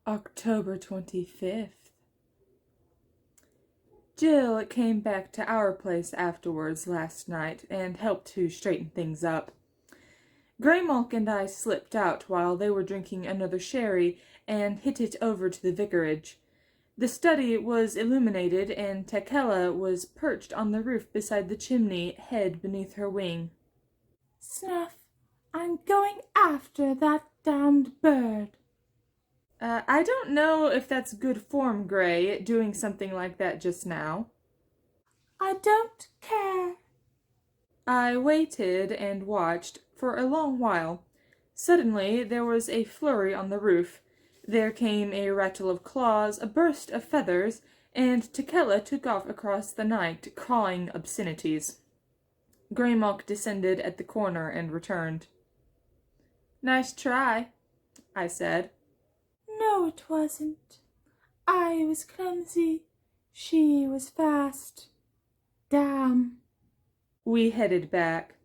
October 25th. Jill came back to our place afterwards last night and helped to straighten things up. Greymalk and I slipped out while they were drinking another sherry and hit it over to the vicarage. The study was illuminated and Tekela was perched on the roof beside the chimney, head beneath her wing. Snuff, I'm going after that damned bird. I don't know if that's good form, Grey, doing something like that just now. I don't care. I waited and watched for a long while. Suddenly there was a flurry on the roof. There came a rattle of claws, a burst of feathers, and Tekela took off across the night, cawing obscenities. Greymalk descended at the corner and returned. "Nice try," I said. No, it wasn't. I was clumsy. She was fast. Damn. We headed back.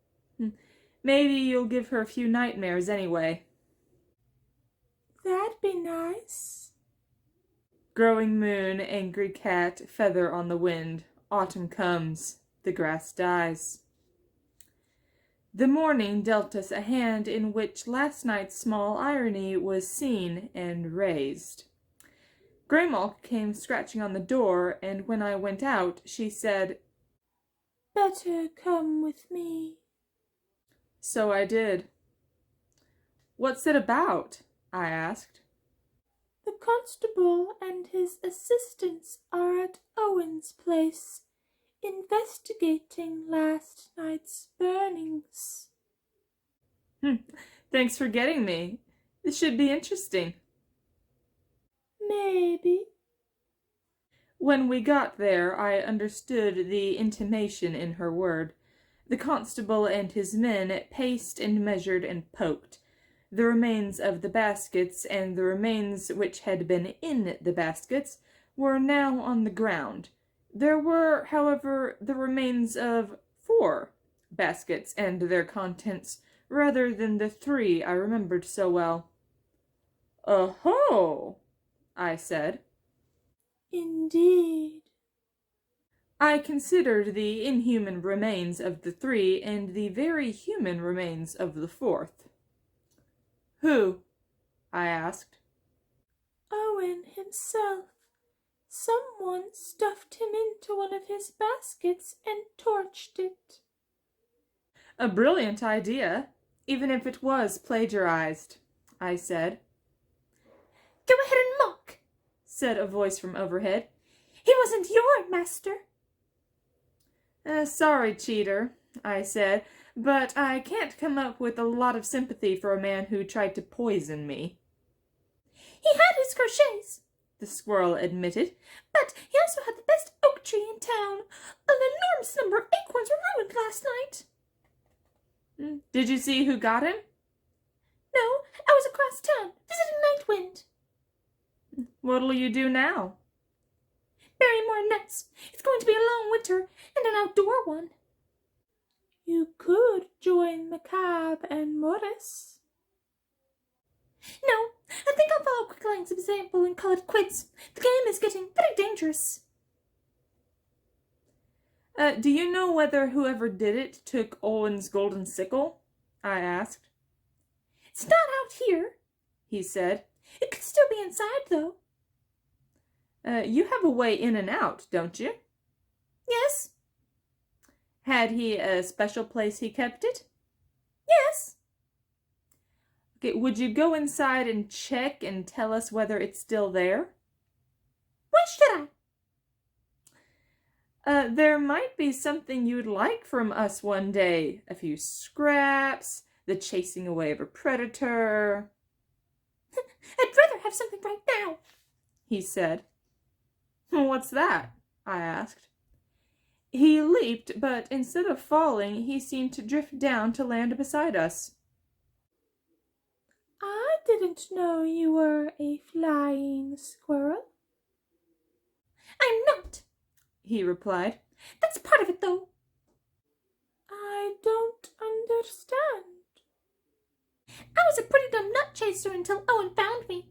Maybe you'll give her a few nightmares anyway. That'd be nice. Growing moon, angry cat, feather on the wind. Autumn comes. The grass dies. The morning dealt us a hand in which last night's small irony was seen and raised. Greymalk came scratching on the door, and when I went out, she said, Better come with me. So I did. What's it about? I asked. The constable and his assistants are at Owen's place, investigating last night's burnings. Thanks for getting me. This should be interesting. Maybe. When we got there, I understood the intimation in her word. The constable and his men paced and measured and poked. The remains of the baskets and the remains which had been in the baskets were now on the ground. There were, however, the remains of 4 baskets and their contents, rather than the 3 I remembered so well. "Oh-ho!" I said. Indeed. I considered the inhuman remains of the 3 and the very human remains of the 4th. "Who?" I asked. Owen himself. Someone stuffed him into one of his baskets and torched it. "A brilliant idea, even if it was plagiarized," I said. Go ahead and mock, said a voice from overhead. He wasn't your master. Sorry, Cheeter, I said, but I can't come up with a lot of sympathy for a man who tried to poison me. He had his crochets, the squirrel admitted, but he also had the best oak tree in town. An enormous number of acorns were ruined last night. Did you see who got him? No, I was across town, visiting Nightwind. What'll you do now? Bury more nuts. It's going to be a long winter, and an outdoor one. You could join Macabre and Morris. No, I think I'll follow Quickline's example and call it quits. The game is getting very dangerous. Do you know whether whoever did it took Owen's golden sickle? I asked. It's not out here, he said. It could still be inside, though. You have a way in and out, don't you? Yes. Had he a special place he kept it? Yes. Okay, would you go inside and check and tell us whether it's still there? Why should I? There might be something you'd like from us one day. A few scraps, the chasing away of a predator. I'd rather have something right now, he said. What's that? I asked. He leaped, but instead of falling, he seemed to drift down to land beside us. I didn't know you were a flying squirrel. I'm not, he replied. That's part of it, though. I don't understand. I was a pretty dumb nut chaser until Owen found me.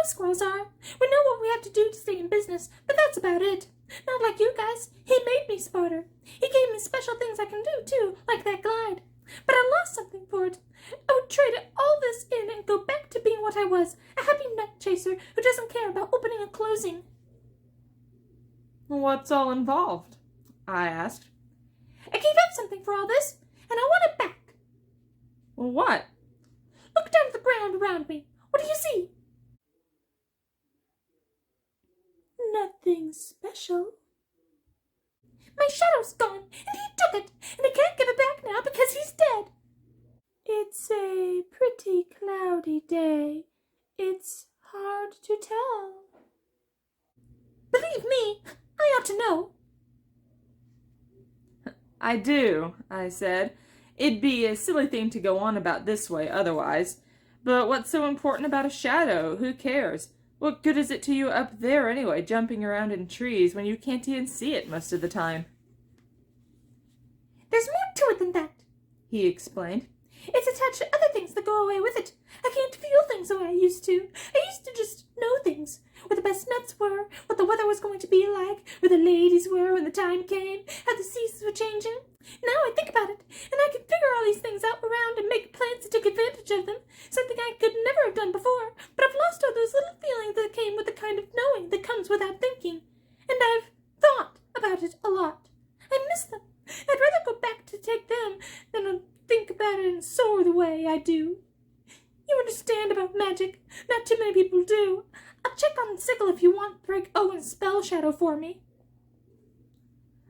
squirrels are. We know what we have to do to stay in business, but that's about it. Not like you guys. He made me smarter. He gave me special things I can do, too, like that glide. But I lost something for it. I would trade all this in and go back to being what I was, a happy nut chaser who doesn't care about opening and closing. What's all involved? I asked. I gave up something for all this, and I want it back. What? Look down at the ground around me. What do you see? Nothing special. My shadow's gone, and he took it, and I can't give it back now because he's dead. It's a pretty cloudy day. It's hard to tell. Believe me, I ought to know. I do, I said. It'd be a silly thing to go on about this way otherwise. But what's so important about a shadow? Who cares? What good is it to you up there anyway, jumping around in trees when you can't even see it most of the time? There's more to it than that, he explained. It's attached to other things that go away with it. I can't feel things the way I used to. I used to just know things. Where the best nuts were, what the weather was going to be like, where the ladies were when the time came, how the seasons were changing. Now I think about it, and I can figure all these things out around and make plans to take advantage of them, something I could never have done before. But I've lost all those little feelings that came with the kind of knowing that comes without thinking. And I've thought about it a lot. I miss them. I'd rather go back to take them than think about it and soar the way I do. You understand about magic. Not too many people do. I'll check on the sickle if you want to break Owen's spell shadow for me.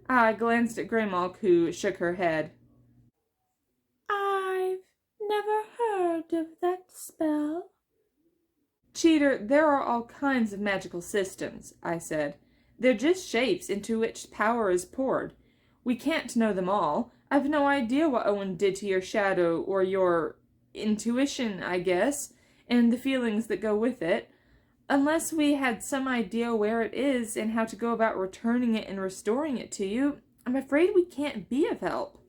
I glanced at Greymalk, who shook her head. I've never heard of that spell. Cheeter, there are all kinds of magical systems, I said. They're just shapes into which power is poured. We can't know them all. I've no idea what Owen did to your shadow or your intuition, I guess, and the feelings that go with it. Unless we had some idea where it is and how to go about returning it and restoring it to you, I'm afraid we can't be of help.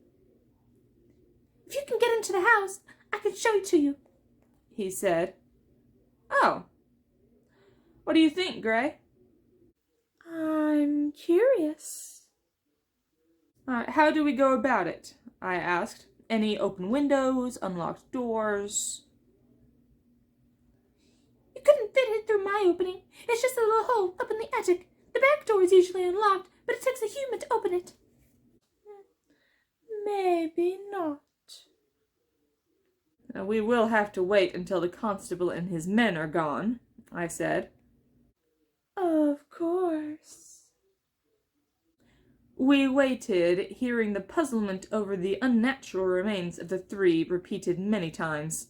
If you can get into the house, I can show it to you, he said. Oh. What do you think, Grey? I'm curious. How do we go about it? I asked. Any open windows, unlocked doors? You couldn't fit it through my opening. It's just a little hole up in the attic. The back door is usually unlocked, but it takes a human to open it. Maybe not. We will have to wait until the constable and his men are gone, I said. Of course. We waited, hearing the puzzlement over the unnatural remains of the three repeated many times.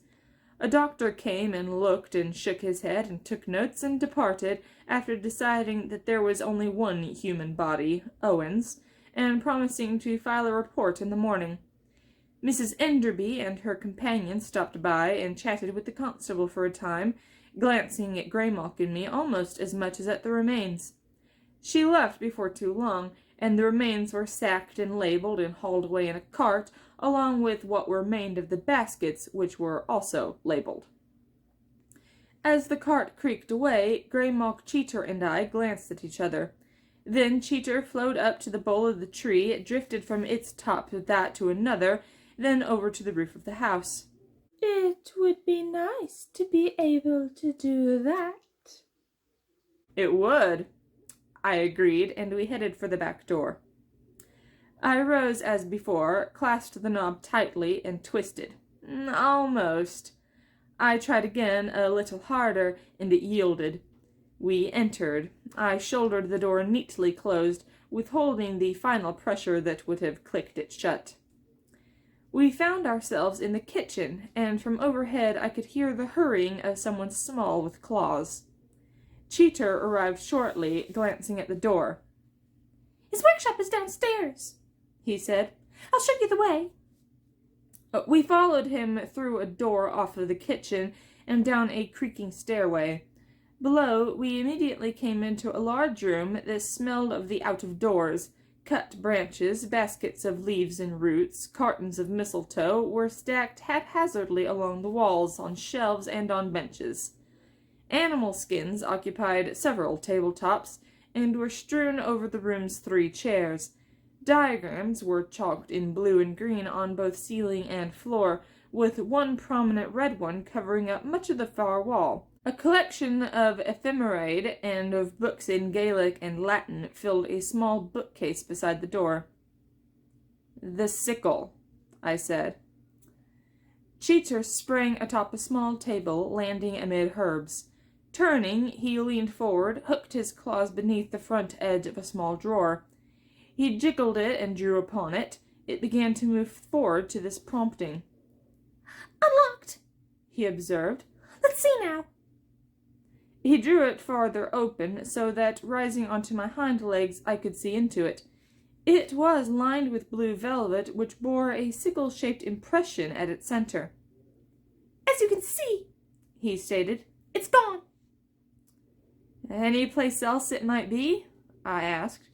A doctor came and looked and shook his head and took notes and departed after deciding that there was only one human body, Owen's, and promising to file a report in the morning. Mrs. Enderby and her companion stopped by and chatted with the constable for a time, glancing at Greymalk and me almost as much as at the remains. She left before too long, and the remains were sacked and labeled and hauled away in a cart, along with what remained of the baskets, which were also labeled. As the cart creaked away, Greymalk, Cheeter, and I glanced at each other. Then Cheeter flowed up to the bole of the tree, drifted from its top to that to another, then over to the roof of the house. It would be nice to be able to do that. It would, I agreed, and we headed for the back door. I rose as before, clasped the knob tightly, and twisted. Almost. I tried again, a little harder, and it yielded. We entered. I shouldered the door neatly closed, withholding the final pressure that would have clicked it shut. We found ourselves in the kitchen, and from overhead I could hear the hurrying of someone small with claws. Cheeter arrived shortly, glancing at the door. His workshop is downstairs, he said. I'll show you the way. We followed him through a door off of the kitchen and down a creaking stairway. Below, we immediately came into a large room that smelled of the out-of-doors. Cut branches, baskets of leaves and roots, cartons of mistletoe were stacked haphazardly along the walls, on shelves and on benches. Animal skins occupied several tabletops and were strewn over the room's 3 chairs. Diagrams were chalked in blue and green on both ceiling and floor, with one prominent red one covering up much of the far wall. A collection of ephemerae and of books in Gaelic and Latin filled a small bookcase beside the door. "The sickle," I said. Cheeter sprang atop a small table, landing amid herbs. Turning, he leaned forward, hooked his claws beneath the front edge of a small drawer. He jiggled it and drew upon it. It began to move forward to this prompting. "Unlocked," he observed. "Let's see now." He drew it farther open, so that, rising onto my hind legs, I could see into it. It was lined with blue velvet, which bore a sickle-shaped impression at its center. "As you can see," he stated, "it's gone." "Any place else it might be?" I asked.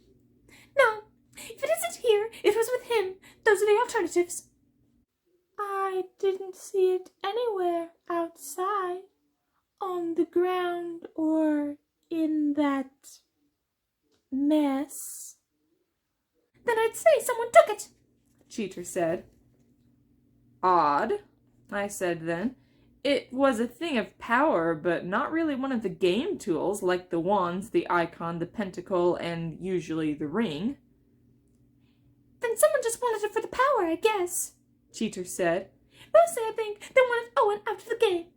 "No. If it isn't here, it was with him. Those are the alternatives." "I didn't see it anywhere outside, on the ground, or in that mess." "Then I'd say someone took it," Cheeter said. "Odd," I said then. It was a thing of power, but not really one of the game tools, like the wands, the icon, the pentacle, and usually the ring. "Then someone just wanted it for the power, I guess," Cheeter said. "Mostly, I think, they wanted Owen out of the game."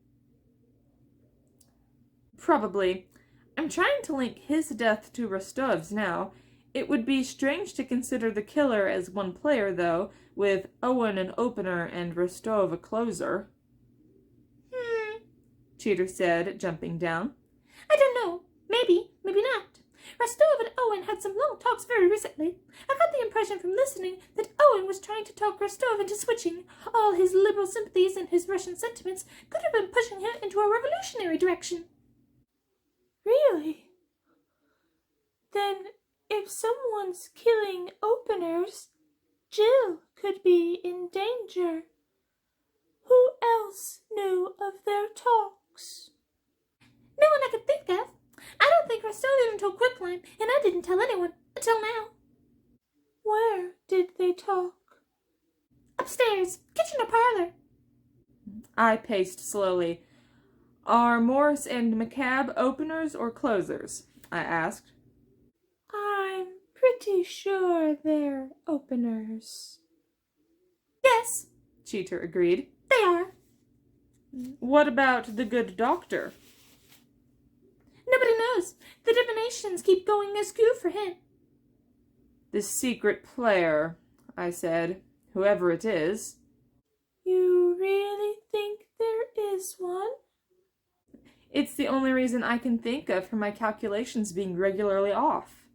Probably. I'm trying to link his death to Rostov's now. It would be strange to consider the killer as one player, though, with Owen an opener and Rostov a closer. Cheeter said, jumping down. "I don't know. Maybe, maybe not. Rostov and Owen had some long talks very recently. I got the impression from listening that Owen was trying to talk Rostov into switching. All his liberal sympathies and his Russian sentiments could have been pushing him into a revolutionary direction." "Really? Then, if someone's killing openers, Jill could be in danger. Who else knew of their talks?" "No one I could think of. I don't think Rostov even told Quicklime, and I didn't tell anyone, until now." "Where did they talk?" "Upstairs, kitchen or parlor." I paced slowly. "Are Morris and McCabe openers or closers?" I asked. "I'm pretty sure they're openers." "Yes," Cheeter agreed. "they are." "What about the good doctor?" "Nobody knows. The divinations keep going askew for him." "The secret player," I said. "Whoever it is." "You really think there is one?" "It's the only reason I can think of for my calculations being regularly off."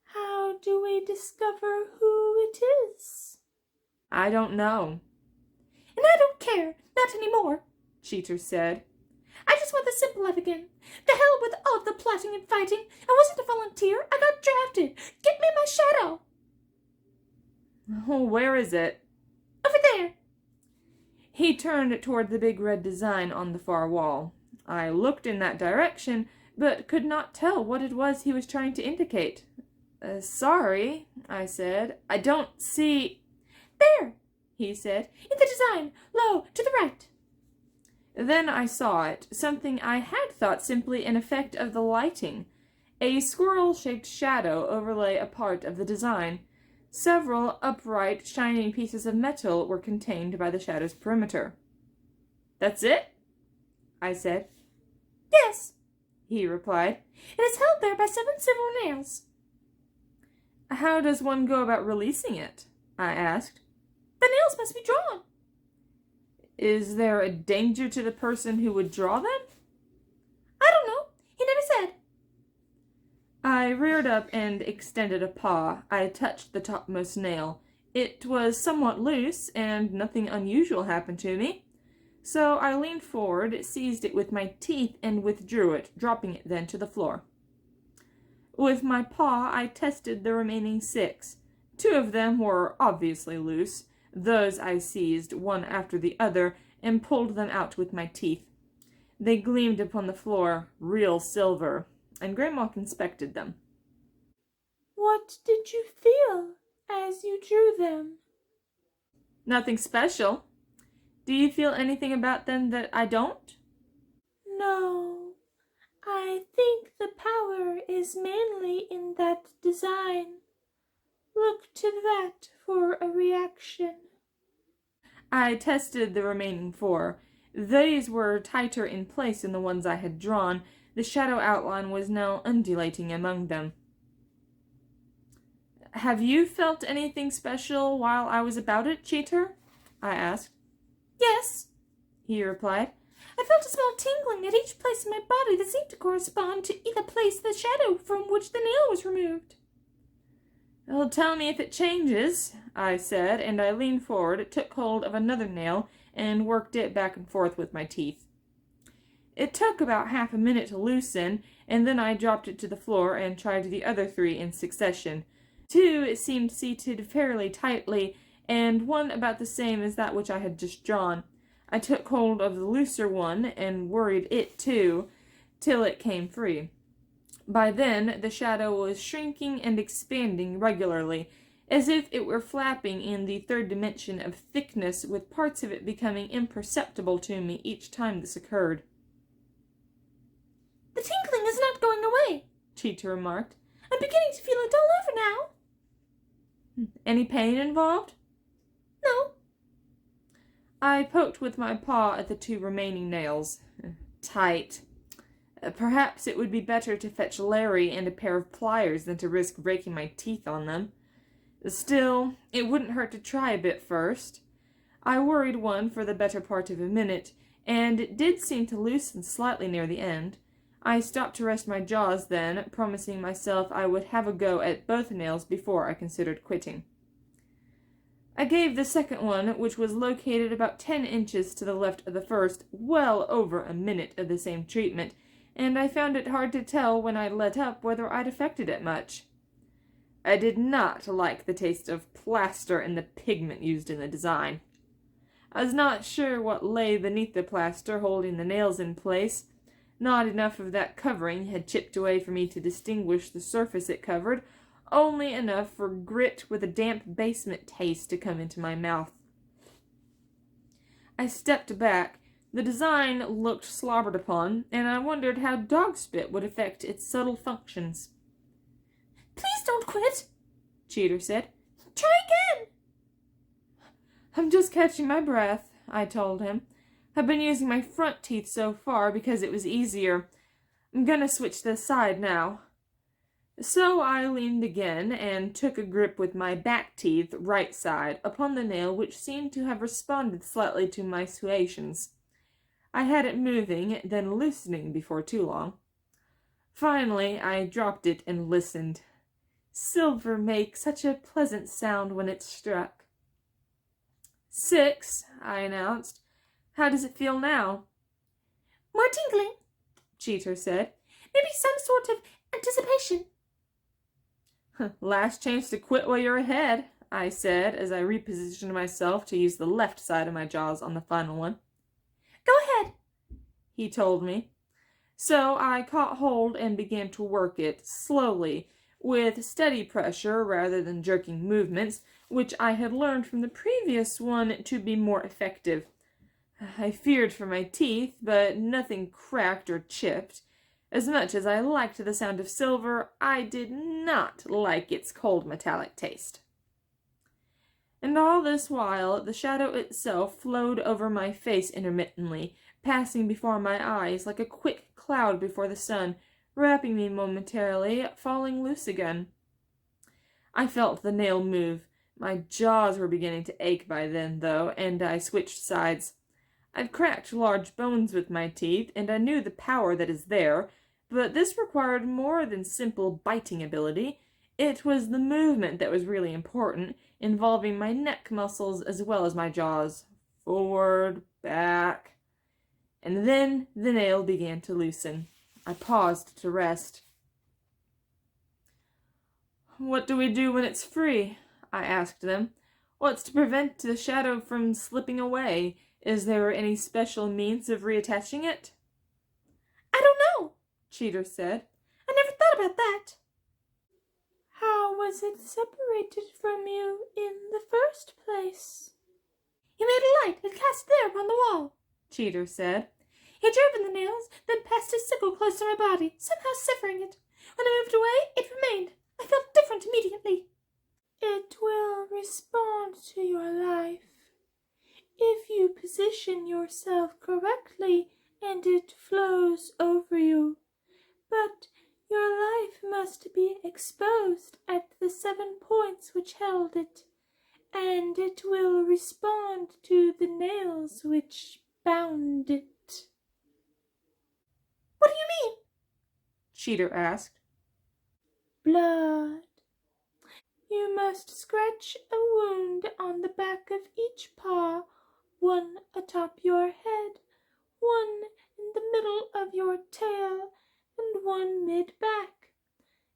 "How do we discover who it is?" "I don't know." "And I don't care. Not anymore," Cheeter said. "I just want the simple life again. To hell with all the plotting and fighting. I wasn't a volunteer. I got drafted. Get me my shadow." "Oh, where is it?" "Over there." He turned toward the big red design on the far wall. I looked in that direction, but could not tell what it was he was trying to indicate. Sorry," I said. "I don't see—" "There," he said. "In the design. Low, to the right." Then I saw it, something I had thought simply an effect of the lighting. A squirrel-shaped shadow overlay a part of the design. Several upright, shining pieces of metal were contained by the shadow's perimeter. "That's it?" I said. "Yes," he replied. "It is held there by 7 silver nails." "How does one go about releasing it?" I asked. "The nails must be drawn." "Is there a danger to the person who would draw them?" "I don't know. He never said." I reared up and extended a paw. I touched the topmost nail. It was somewhat loose, and nothing unusual happened to me. So I leaned forward, seized it with my teeth, and withdrew it, dropping it then to the floor. With my paw, I tested the remaining 6. 2 of them were obviously loose. Those I seized, one after the other, and pulled them out with my teeth. They gleamed upon the floor, real silver, and Grandma inspected them. What did you feel as you drew them? Nothing special. Do you feel anything about them that I don't? No, I think the power is mainly in that design. Look to that for a reaction. I tested the remaining 4. These were tighter in place than the ones I had drawn. The shadow outline was now undulating among them. Have you felt anything special while I was about it, Cheeter? I asked. Yes, he replied. I felt a small tingling at each place in my body that seemed to correspond to the place the shadow from which the nail was removed. Well, tell me if it changes, I said, and I leaned forward, took hold of another nail, and worked it back and forth with my teeth. It took about half a minute to loosen, and then I dropped it to the floor and tried the other 3 in succession. 2 seemed seated fairly tightly, and 1 about the same as that which I had just drawn. I took hold of the looser one and worried it too, till it came free. By then, the shadow was shrinking and expanding regularly, as if it were flapping in the 3rd dimension of thickness, with parts of it becoming imperceptible to me each time this occurred. The tinkling is not going away, Cheeter remarked. I'm beginning to feel it all over now. Any pain involved? No. I poked with my paw at the 2 remaining nails. Tight. Perhaps it would be better to fetch Larry and a pair of pliers than to risk breaking my teeth on them. Still, it wouldn't hurt to try a bit first. I worried 1 for the better part of a minute, and it did seem to loosen slightly near the end. I stopped to rest my jaws then, promising myself I would have a go at both nails before I considered quitting. I gave the second one, which was located about 10 inches to the left of the first, well over a minute of the same treatment, and I found it hard to tell when I let up whether I'd affected it much. I did not like the taste of plaster and the pigment used in the design. I was not sure what lay beneath the plaster holding the nails in place. Not enough of that covering had chipped away for me to distinguish the surface it covered, only enough for grit with a damp basement taste to come into my mouth. I stepped back. The design looked slobbered upon, and I wondered how dog spit would affect its subtle functions. Please don't quit, Cheeter said. Try again. I'm just catching my breath, I told him. I've been using my front teeth so far because it was easier. I'm gonna switch this side now. So I leaned again and took a grip with my back teeth, right side, upon the nail which seemed to have responded slightly to my suasions. I had it moving, then loosening before too long. Finally, I dropped it and listened. Silver makes such a pleasant sound when it's struck. 6, I announced. How does it feel now? More tingling, Cheeter said. Maybe some sort of anticipation. Last chance to quit while you're ahead, I said as I repositioned myself to use the left side of my jaws on the final one. Go ahead, he told me. So I caught hold and began to work it, slowly, with steady pressure rather than jerking movements, which I had learned from the previous one to be more effective. I feared for my teeth, but nothing cracked or chipped. As much as I liked the sound of silver, I did not like its cold metallic taste. And all this while, the shadow itself flowed over my face intermittently, passing before my eyes like a quick cloud before the sun, wrapping me momentarily, falling loose again. I felt the nail move. My jaws were beginning to ache by then, though, and I switched sides. I'd cracked large bones with my teeth, and I knew the power that is there, but this required more than simple biting ability. It was the movement that was really important, involving my neck muscles as well as my jaws. Forward, back. And then the nail began to loosen. I paused to rest. What do we do when it's free? I asked them. What's to prevent the shadow from slipping away? Is there any special means of reattaching it? Cheeter said. I never thought about that. How was it separated from you in the first place? He made a light and cast it there upon the wall, Cheeter said. He drove in the nails, then passed his sickle close to my body, somehow severing it. When I moved away, it remained. I felt different immediately. It will respond to your life. If you position yourself correctly and it flows over you. But your life must be exposed at the 7 points which held it, and it will respond to the nails which bound it. What do you mean? Cheeter asked. Blood. You must scratch a wound on the back of each paw, one atop your head, one in the middle of your tail, and one mid-back,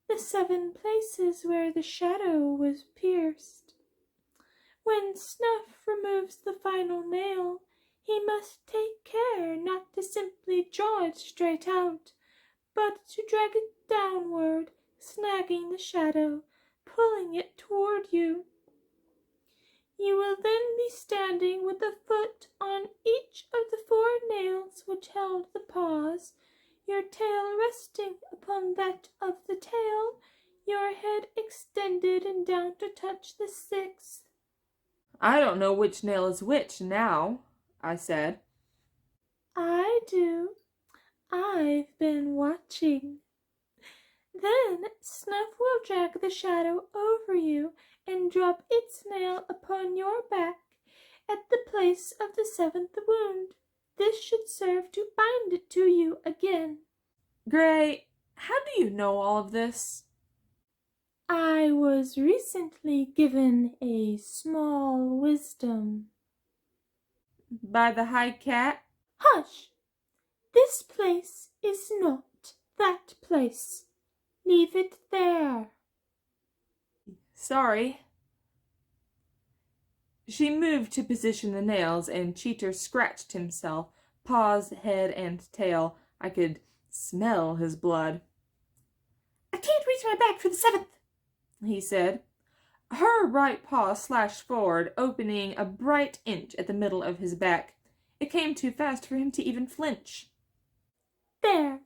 the 7 places where the shadow was pierced. When Snuff removes the final nail, he must take care not to simply draw it straight out, but to drag it downward, snagging the shadow, pulling it toward you. You will then be standing with a foot on each of the 4 nails which held the paws, your tail resting upon that of the tail, your head extended and down to touch the 6th. I don't know which nail is which now, I said. I do. I've been watching. Then Snuff will drag the shadow over you and drop its nail upon your back at the place of the 7th wound. This should serve to bind it to you again. Gray, how do you know all of this? I was recently given a small wisdom. By the High Cat? Hush! This place is not that place. Leave it there. Sorry. She moved to position the nails, and Cheeter scratched himself, paws, head, and tail. I could smell his blood. I can't reach my back for the 7th, he said. Her right paw slashed forward, opening a bright inch at the middle of his back. It came too fast for him to even flinch. There.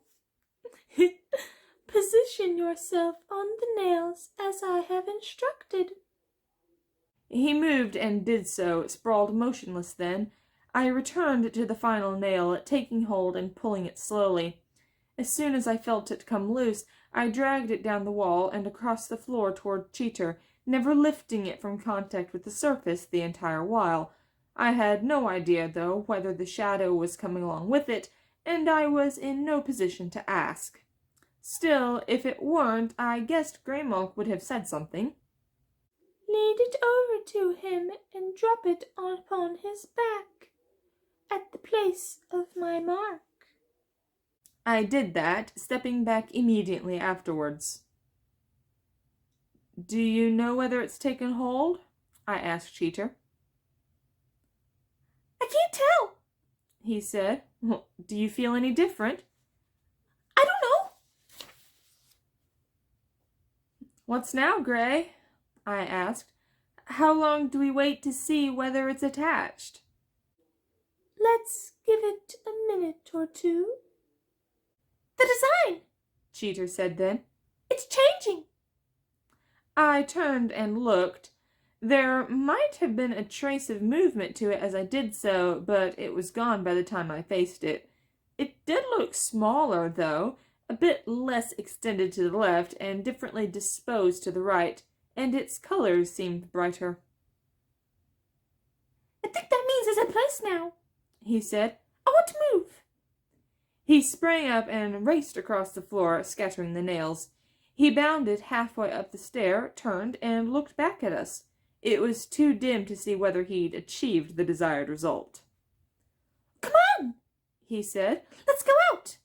Position yourself on the nails as I have instructed. He moved and did so, sprawled motionless then. I returned to the final nail, taking hold and pulling it slowly. As soon as I felt it come loose, I dragged it down the wall and across the floor toward Cheeter, never lifting it from contact with the surface the entire while. I had no idea, though, whether the shadow was coming along with it, and I was in no position to ask. Still, if it weren't, I guessed Greymonk would have said something. Lead it over to him and drop it upon his back, at the place of my mark. I did that, stepping back immediately afterwards. Do you know whether it's taken hold? I asked Cheeter. I can't tell, he said. Well, do you feel any different? I don't know. What's now, Gray? I asked. How long do we wait to see whether it's attached? Let's give it a minute or 2. The design, Cheeter said then. It's changing. I turned and looked. There might have been a trace of movement to it as I did so, but it was gone by the time I faced it. It did look smaller, though, a bit less extended to the left and differently disposed to the right, and its colors seemed brighter. I think that means it's in place now, he said. I want to move. He sprang up and raced across the floor, scattering the nails. He bounded halfway up the stair, turned, and looked back at us. It was too dim to see whether he'd achieved the desired result. Come on, he said. Let's go out.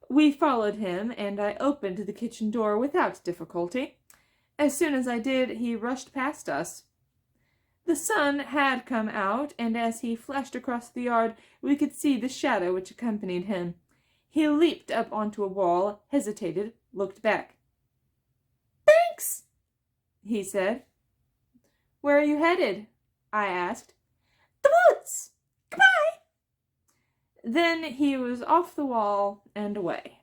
We followed him, and I opened the kitchen door without difficulty. As soon as I did, he rushed past us. The sun had come out, and as he flashed across the yard, we could see the shadow which accompanied him. He leaped up onto a wall, hesitated, looked back. "Thanks," he said. "Where are you headed?" I asked. "The woods. Goodbye." Then he was off the wall and away.